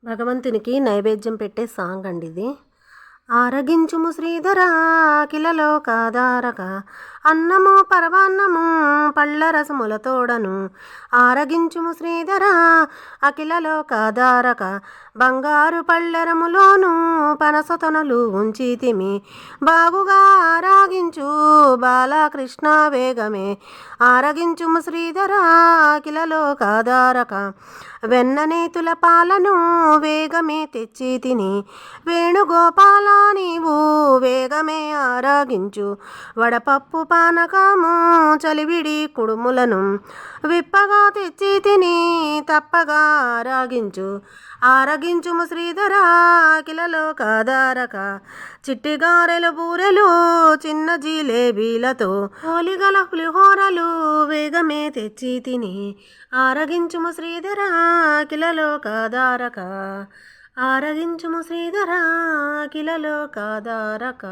భగవంతునికి నైవేద్యం పెట్టే సాంగ్ అండి ఇది. ఆరగించుము శ్రీధరా కిలలో కాదారక అన్నము పరవాన్నము పళ్ళ రసముల తోడను ఆరగించుము శ్రీధరా అకిలలో కాదారక బంగారు పళ్ళెరములోను పనసతొనలు ఉంచితిమి బాగుగా ఆరాగించు బాలకృష్ణ వేగమే ఆరగించుము శ్రీధరా అకిలలో కాదారక వెన్ననేతుల పాలను వేగమే తెచ్చి తిని వేణుగోపాల నీవు వేగమే ఆరాగించు వడపప్పు పానకము చలివిడి కుడుములను విప్పగా తెచ్చి తిని తప్పగా ఆరగించుము శ్రీధరా కిలలో కాదారక చిట్టిగారెలు బూరెలు చిన్న జిలేబీలతో హోలిగల పులిహోరలు వేగమే తెచ్చి తిని ఆరగించుము శ్రీధరా కిలలో కాదారక ఆరగించుము శ్రీధరా కిలలో కాదారక.